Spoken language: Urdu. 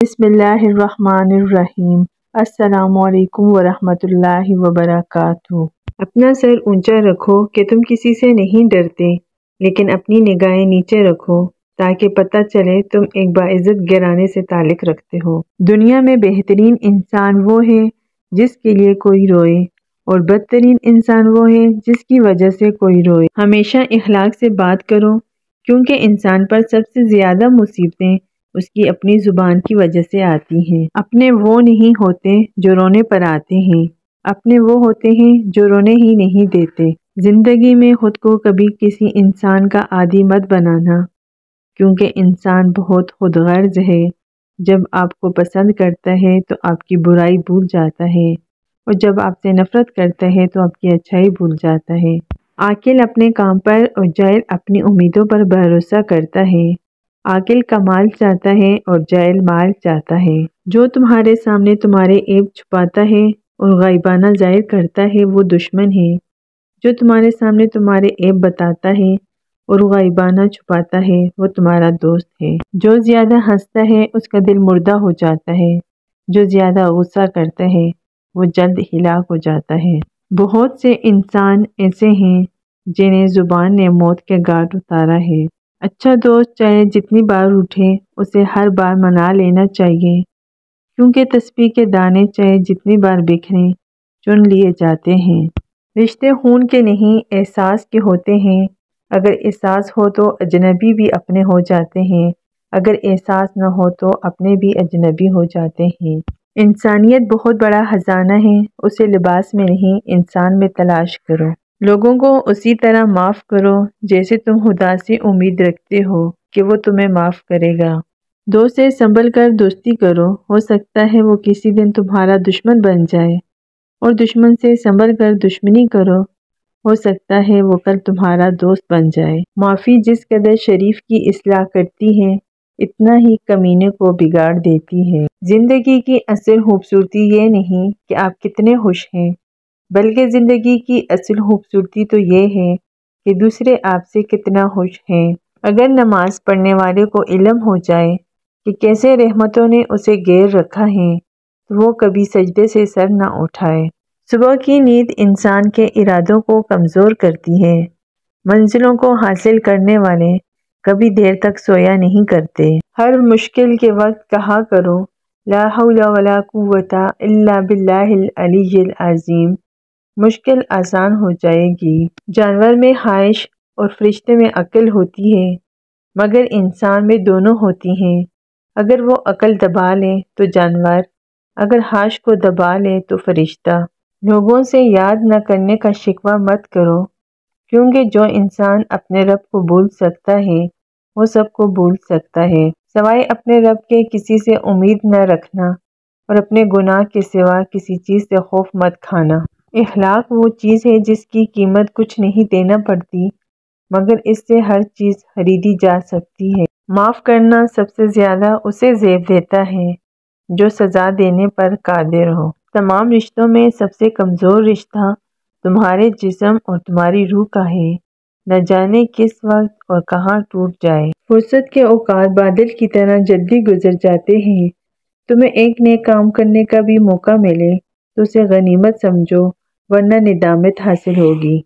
بسم اللہ الرحمن الرحیم۔ السلام علیکم ورحمۃ اللہ وبرکاتہ۔ اپنا سر اونچا رکھو کہ تم کسی سے نہیں ڈرتے، لیکن اپنی نگاہیں نیچے رکھو تاکہ پتہ چلے تم ایک باعزت گھرانے سے تعلق رکھتے ہو۔ دنیا میں بہترین انسان وہ ہے جس کے لیے کوئی روئے، اور بدترین انسان وہ ہے جس کی وجہ سے کوئی روئے۔ ہمیشہ اخلاق سے بات کرو، کیونکہ انسان پر سب سے زیادہ مصیبتیں اس کی اپنی زبان کی وجہ سے آتی ہیں۔ اپنے وہ نہیں ہوتے جو رونے پر آتے ہیں، اپنے وہ ہوتے ہیں جو رونے ہی نہیں دیتے۔ زندگی میں خود کو کبھی کسی انسان کا عادی مت بنانا، کیونکہ انسان بہت خود غرض ہے۔ جب آپ کو پسند کرتا ہے تو آپ کی برائی بھول جاتا ہے، اور جب آپ سے نفرت کرتا ہے تو آپ کی اچھائی بھول جاتا ہے۔ عاقل اپنے کام پر اور جاہل اپنی امیدوں پر بھروسہ کرتا ہے۔ عاقل کمال چاہتا ہے اور جاہل مال چاہتا ہے۔ جو تمہارے سامنے تمہارے عیب چھپاتا ہے اور غائبانہ ظاہر کرتا ہے وہ دشمن ہے۔ جو تمہارے سامنے تمہارے عیب بتاتا ہے اور غائبانہ چھپاتا ہے وہ تمہارا دوست ہے۔ جو زیادہ ہنستا ہے اس کا دل مردہ ہو جاتا ہے، جو زیادہ غصہ کرتا ہے وہ جلد ہلاک ہو جاتا ہے۔ بہت سے انسان ایسے ہیں جنہیں زبان نے موت کے گھاٹ اتارا ہے۔ اچھا دوست چاہے جتنی بار اٹھے اسے ہر بار منا لینا چاہیے، کیونکہ تسبیح کے دانے چاہے جتنی بار بکھریں چن لیے جاتے ہیں۔ رشتے خون کے نہیں احساس کے ہوتے ہیں۔ اگر احساس ہو تو اجنبی بھی اپنے ہو جاتے ہیں، اگر احساس نہ ہو تو اپنے بھی اجنبی ہو جاتے ہیں۔ انسانیت بہت بڑا خزانہ ہے، اسے لباس میں نہیں انسان میں تلاش کرو۔ لوگوں کو اسی طرح معاف کرو جیسے تم خدا سے امید رکھتے ہو کہ وہ تمہیں معاف کرے گا۔ دوست سے سنبھل کر دوستی کرو، ہو سکتا ہے وہ کسی دن تمہارا دشمن بن جائے، اور دشمن سے سنبھل کر دشمنی کرو، ہو سکتا ہے وہ کل تمہارا دوست بن جائے۔ معافی جس قدر شریف کی اصلاح کرتی ہے اتنا ہی کمینے کو بگاڑ دیتی ہے۔ زندگی کی اصل خوبصورتی یہ نہیں کہ آپ کتنے خوش ہیں، بلکہ زندگی کی اصل خوبصورتی تو یہ ہے کہ دوسرے آپ سے کتنا خوش ہیں۔ اگر نماز پڑھنے والے کو علم ہو جائے کہ کیسے رحمتوں نے اسے گھیر رکھا ہے تو وہ کبھی سجدے سے سر نہ اٹھائے۔ صبح کی نیند انسان کے ارادوں کو کمزور کرتی ہے۔ منزلوں کو حاصل کرنے والے کبھی دیر تک سویا نہیں کرتے۔ ہر مشکل کے وقت کہا کرو لا حول ولا قوت الا باللہ العلی العظیم، مشکل آسان ہو جائے گی۔ جانور میں خواہش اور فرشتے میں عقل ہوتی ہے، مگر انسان میں دونوں ہوتی ہیں۔ اگر وہ عقل دبا لے تو جانور، اگر خواہش کو دبا لے تو فرشتہ۔ لوگوں سے یاد نہ کرنے کا شکوہ مت کرو، کیونکہ جو انسان اپنے رب کو بھول سکتا ہے وہ سب کو بھول سکتا ہے۔ سوائے اپنے رب کے کسی سے امید نہ رکھنا، اور اپنے گناہ کے سوا کسی چیز سے خوف مت کھانا۔ اخلاق وہ چیز ہے جس کی قیمت کچھ نہیں دینا پڑتی، مگر اس سے ہر چیز خریدی جا سکتی ہے۔ معاف کرنا سب سے زیادہ اسے زیب دیتا ہے جو سزا دینے پر قادر ہو۔ تمام رشتوں میں سب سے کمزور رشتہ تمہارے جسم اور تمہاری روح کا ہے، نہ جانے کس وقت اور کہاں ٹوٹ جائے۔ فرصت کے اوقات بادل کی طرح جلدی گزر جاتے ہیں۔ تمہیں ایک نیک کام کرنے کا بھی موقع ملے تو اسے غنیمت سمجھو، ورنہ ندامت حاصل ہوگی۔